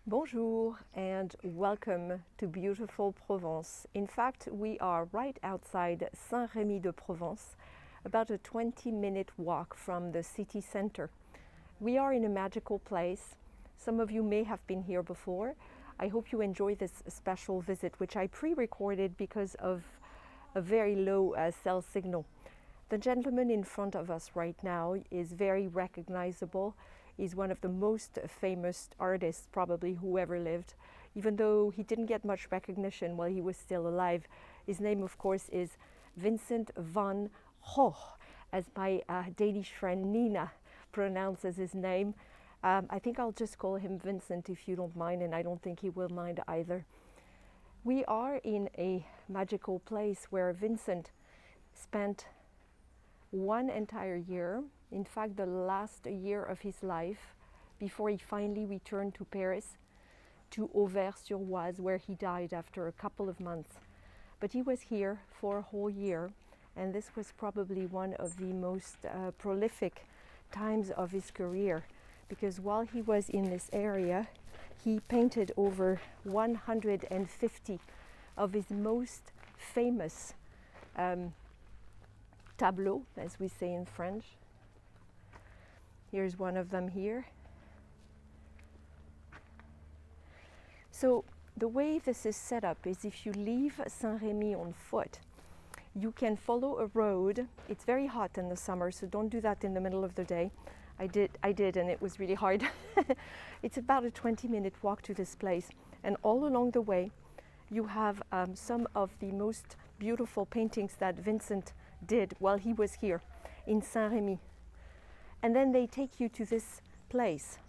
Bonjour and welcome to beautiful Provence. In fact, we are right outside Saint Rémy de Provence, about a 20-minute walk from the city center. We are in a magical place. Some of you may have been here before. I hope you enjoy this special visit, which I pre-recorded because of a very low cell signal. The gentleman in front of us right now is very recognizable. He's one of the most famous artists probably who ever lived, even though he didn't get much recognition while he was still alive. His name, of course, is Vincent Van Gogh, as my Danish friend Nina pronounces his name. I think I'll just call him Vincent if you don't mind, and I don't think he will mind either. We are in a magical place where Vincent spent one entire year, in fact the last year of his life, before he finally returned to Paris, to Auvers-sur-Oise, where he died after a couple of months. But he was here for a whole year, and this was probably one of the most prolific times of his career, because while he was in this area, he painted over 150 of his most famous tableaux, as we say in French. Here's one of them here. So the way this is set up is if you leave Saint-Rémy on foot, you can follow a road. It's very hot in the summer, so don't do that in the middle of the day. I did, and it was really hard. It's about a 20-minute walk to this place, and all along the way you have some of the most beautiful paintings that Vincent did while he was here in Saint-Rémy. And then they take you to this place.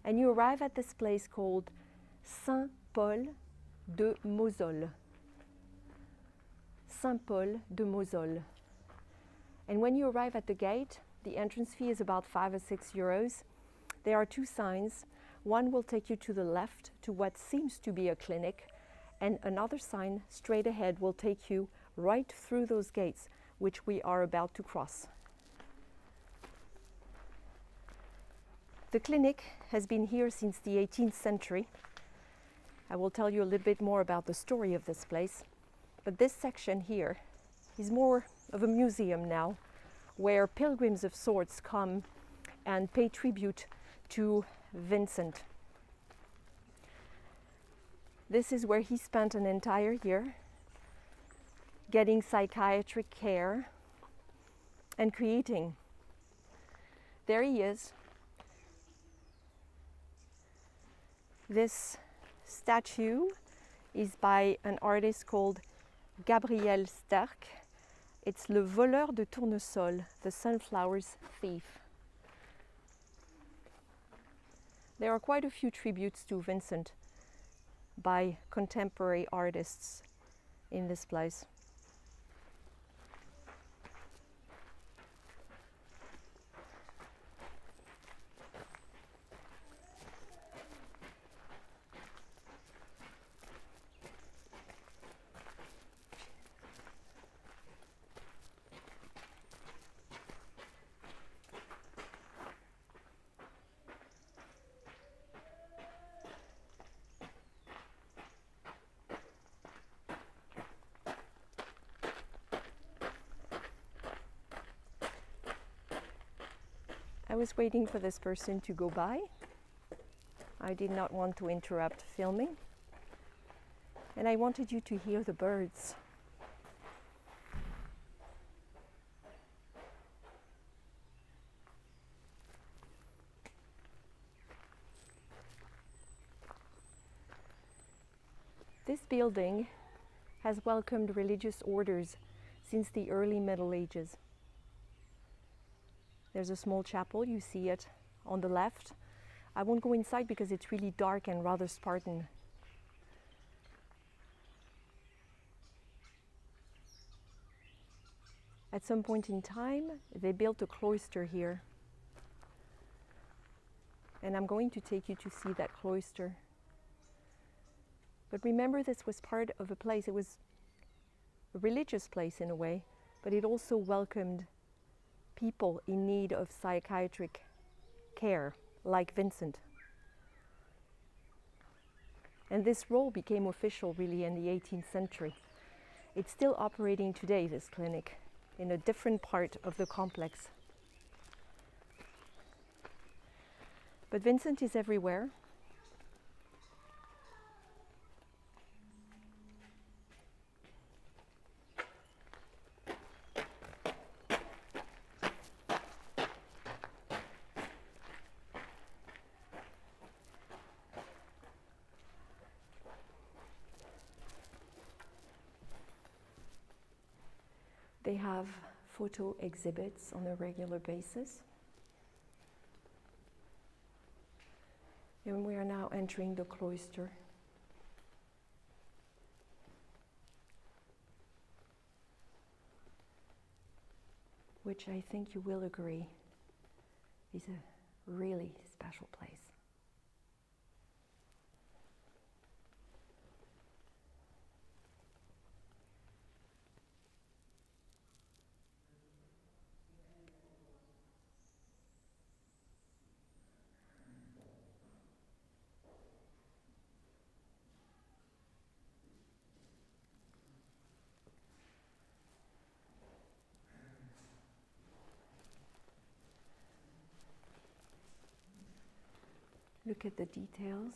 And you arrive at this place called Saint Paul de Mausole. Saint Paul de Mausole. And when you arrive at the gate, the entrance fee is about 5 or 6 euros. There are two signs. One will take you to the left to what seems to be a clinic, and another sign straight ahead will take you right through those gates, which we are about to cross. The clinic has been here since the 18th century. I will tell you a little bit more about the story of this place, but this section here is more of a museum now, where pilgrims of sorts come and pay tribute to Vincent. This is where he spent an entire year getting psychiatric care and creating. There he is. This statue is by an artist called Gabriel Sterck. It's Le Voleur de Tournesol, the sunflower's thief. There are quite a few tributes to Vincent by contemporary artists in this place. I was waiting for this person to go by. I did not want to interrupt filming, and I wanted you to hear the birds. This building has welcomed religious orders since the early Middle Ages. There's a small chapel, you see it on the left. I won't go inside because it's really dark and rather Spartan. At some point in time, they built a cloister here. And I'm going to take you to see that cloister. But remember, this was part of a place, it was a religious place in a way, but it also welcomed people in need of psychiatric care like Vincent. And this role became official really in the 18th century. It's still operating today, this clinic, in a different part of the complex. But Vincent is everywhere. They have photo exhibits on a regular basis. And we are now entering the cloister. Which I think you will agree is a really special place. Look at the details.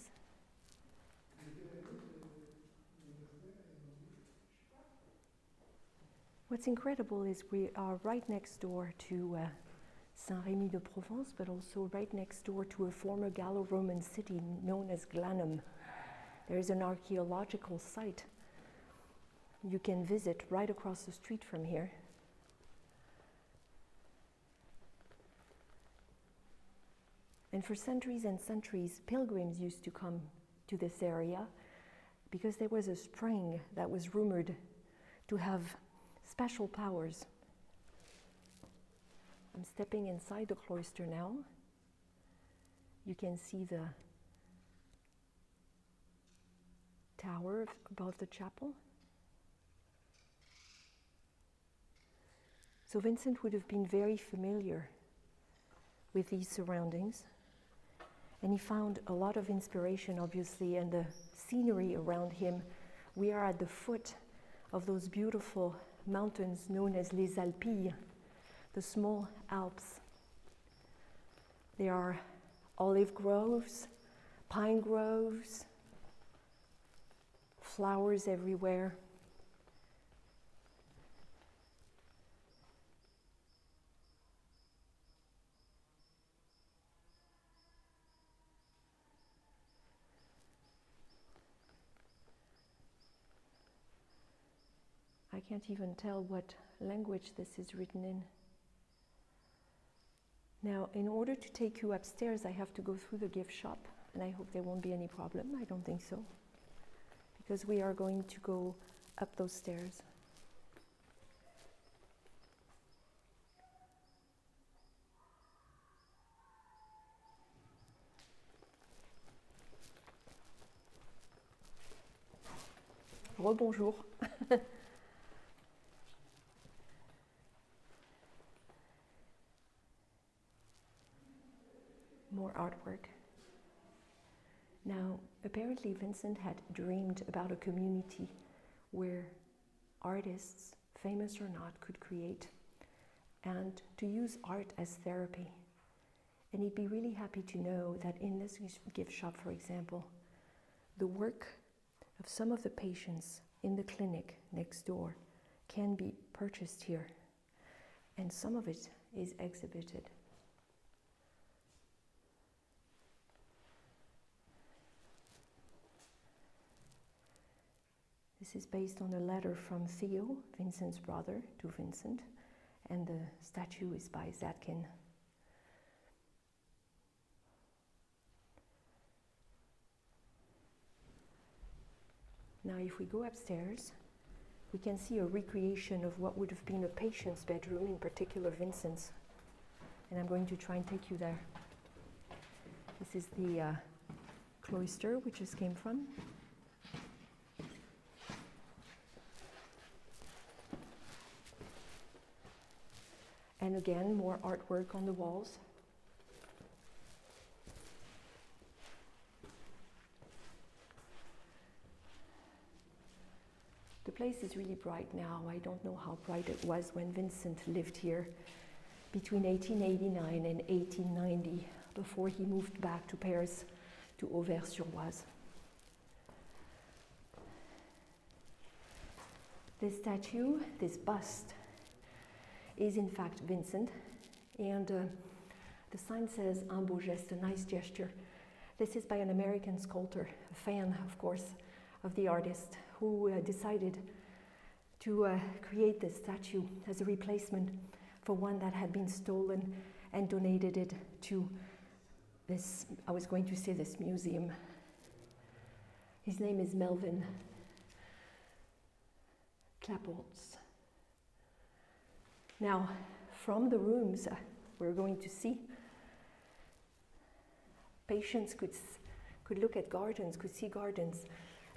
What's incredible is we are right next door to Saint Rémy de Provence, but also right next door to a former Gallo-Roman city known as Glanum. There is an archaeological site you can visit right across the street from here. And for centuries and centuries, pilgrims used to come to this area because there was a spring that was rumored to have special powers. I'm stepping inside the cloister now. You can see the tower above the chapel. So Vincent would have been very familiar with these surroundings. And he found a lot of inspiration, obviously, in the scenery around him. We are at the foot of those beautiful mountains known as les Alpilles, the small Alps. There are olive groves, pine groves, flowers everywhere. I can't even tell what language this is written in. Now, in order to take you upstairs, I have to go through the gift shop, and I hope there won't be any problem. I don't think so, because we are going to go up those stairs. Rebonjour. More artwork. Now, apparently Vincent had dreamed about a community where artists, famous or not, could create and to use art as therapy. And he'd be really happy to know that in this gift shop, for example, the work of some of the patients in the clinic next door can be purchased here, and some of it is exhibited. This is based on a letter from Theo, Vincent's brother, to Vincent, and the statue is by Zatkin. Now, if we go upstairs, we can see a recreation of what would have been a patient's bedroom, in particular Vincent's. And I'm going to try and take you there. This is the cloister we just came from. And again, more artwork on the walls. place is really bright now. I don't know how bright it was when Vincent lived here between 1889 and 1890, before he moved back to Paris, to Auvers-sur-Oise. This statue, this bust, is in fact Vincent, and the sign says un beau geste, a nice gesture. This is by an American sculptor, a fan, of course, of the artist, who decided to create this statue as a replacement for one that had been stolen, and donated it to this, I was going to say this museum. His name is Melvin Clapholtz. Now, from the rooms we're going to see, patients could look at gardens, could see gardens,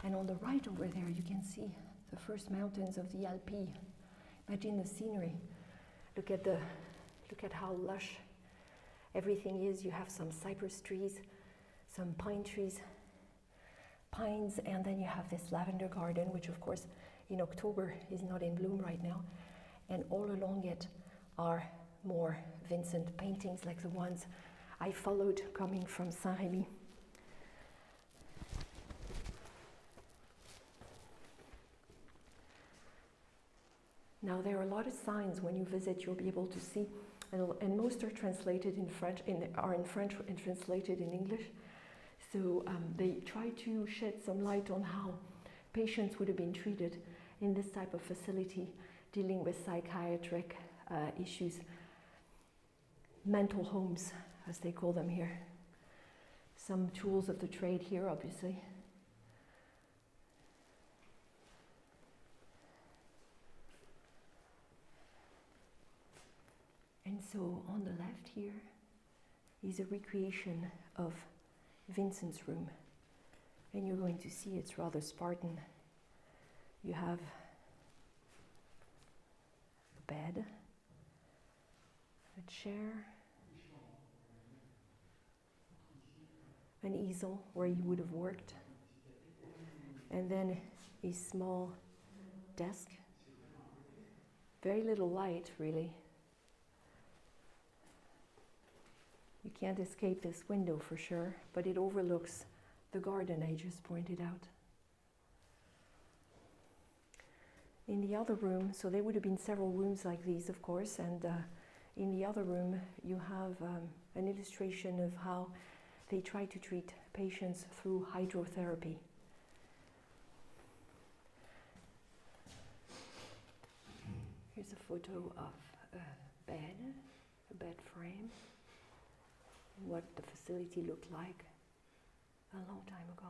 and on the right over there you can see the first mountains of the Alpes. Imagine the scenery. Look at how lush everything is. You have some cypress trees, some pine trees, pines, and then you have this lavender garden, which of course in October is not in bloom right now. And all along it are more Vincent paintings like the ones I followed coming from Saint Rémy. Now there are a lot of signs when you visit, you'll be able to see, and most are translated in French, are in French and translated in English. So they try to shed some light on how patients would have been treated in this type of facility, dealing with psychiatric issues, mental homes, as they call them here. Some tools of the trade here, obviously. And so on the left here is a recreation of Vincent's room. And you're going to see it's rather Spartan. You have a bed, a chair, an easel where he would have worked, and then a small desk. Very little light, really. You can't escape this window for sure, but it overlooks the garden I just pointed out. In the other room, so there would have been several rooms like these, of course, and in the other room you have an illustration of how they try to treat patients through hydrotherapy. Here's a photo of a bed frame, what the facility looked like a long time ago.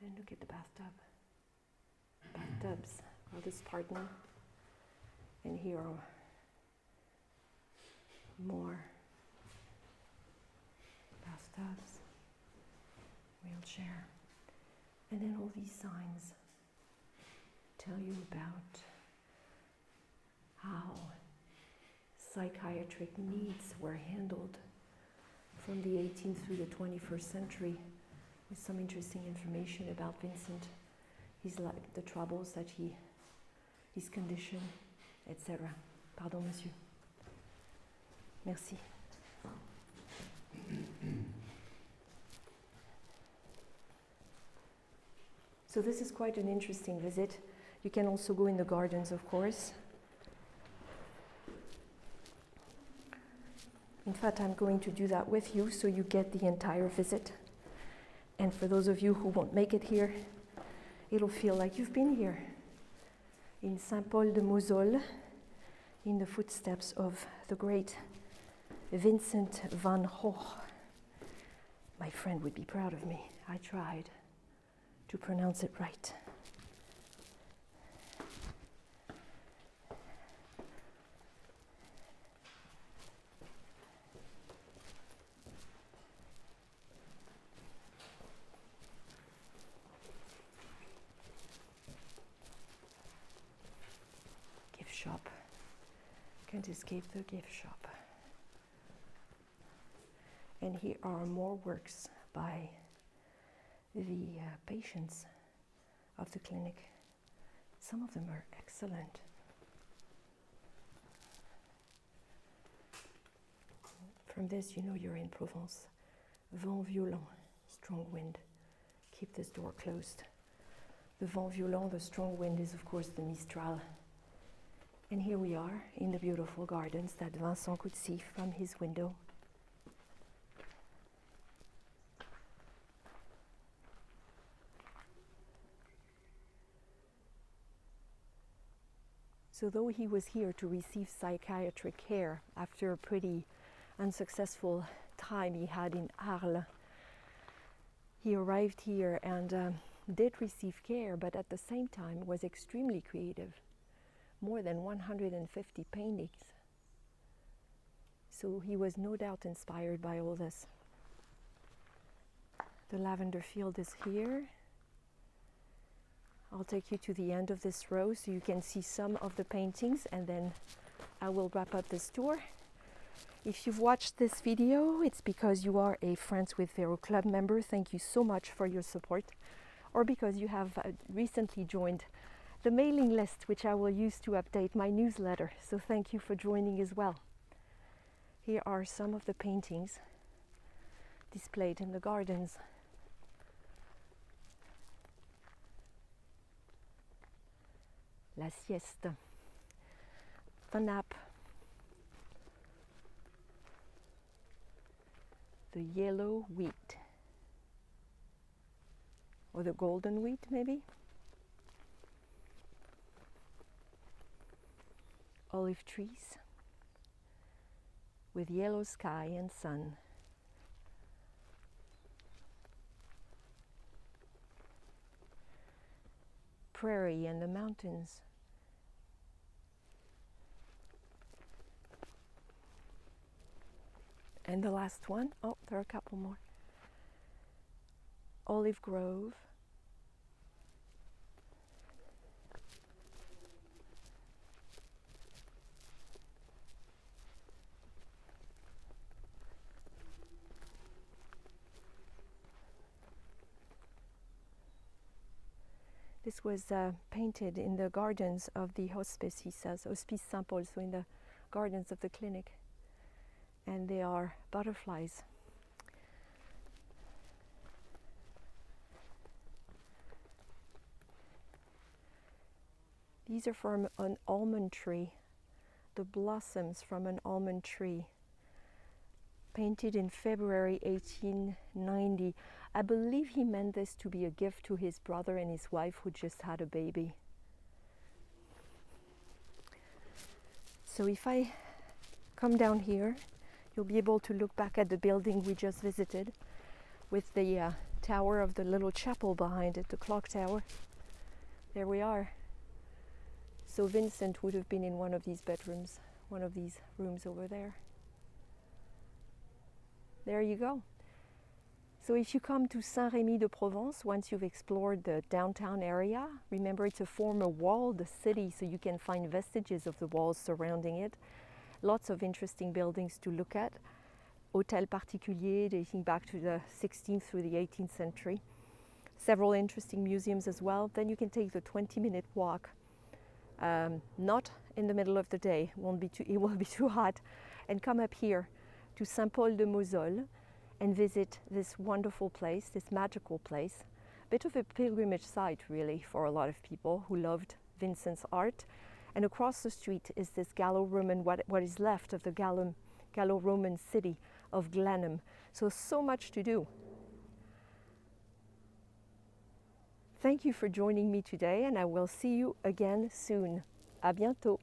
And look at the bathtub. Bathtubs are the Spartan, and here are more bathtubs, wheelchair, and then all these signs tell you about how psychiatric needs were handled from the 18th through the 21st century, with some interesting information about Vincent, the troubles that his condition, etc. Pardon, monsieur. Merci. So this is quite an interesting visit. You can also go in the gardens, of course. In fact, I'm going to do that with you so you get the entire visit. And for those of you who won't make it here, it'll feel like you've been here in Saint Paul de Mausole, in the footsteps of the great Vincent Van Gogh. My friend would be proud of me. I tried to pronounce it right. Shop. Can't escape the gift shop. And here are more works by the patients of the clinic. some of them are excellent. From this, you know you're in Provence. Vent violent, strong wind. Keep this door closed. The vent violent, the strong wind, is of course the Mistral. And here we are in the beautiful gardens that Vincent could see from his window. So though he was here to receive psychiatric care after a pretty unsuccessful time he had in Arles, he arrived here and did receive care, but at the same time was extremely creative. More than 150 paintings. So he was no doubt inspired by all this. The lavender field is here. I'll take you to the end of this row so you can see some of the paintings, and then I will wrap up this tour. If you've watched this video, it's because you are a Friends with Vero Club member. Thank you so much for your support. Or because you have recently joined the mailing list, which I will use to update my newsletter. So thank you for joining as well. Here are some of the paintings displayed in the gardens. La sieste, the nap, the yellow wheat, or the golden wheat maybe, olive trees with yellow sky and sun. Prairie and the mountains. And the last one, oh, there are a couple more. Olive grove. This was painted in the gardens of the hospice, he says, Hospice Saint Paul, so in the gardens of the clinic. And they are butterflies. These are from an almond tree, the blossoms from an almond tree, painted in February 1890. I believe he meant this to be a gift to his brother and his wife who just had a baby. So if I come down here, you'll be able to look back at the building we just visited with the tower of the little chapel behind it, the clock tower. There we are. So Vincent would have been in one of these bedrooms, one of these rooms over there. There you go. So if you come to Saint Rémy de Provence, once you've explored the downtown area, remember it's a former walled city, so you can find vestiges of the walls surrounding it. Lots of interesting buildings to look at. Hôtels particuliers dating back to the 16th through the 18th century. Several interesting museums as well. Then you can take the 20-minute walk, not in the middle of the day, it will be too hot, and come up here to Saint Paul de Mausole and visit this wonderful place, this magical place. A bit of a pilgrimage site really for a lot of people who loved Vincent's art. And across the street is this Gallo-Roman, what is left of the Gallo-Roman city of Glanum. So much to do. Thank you for joining me today, and I will see you again soon. À bientôt.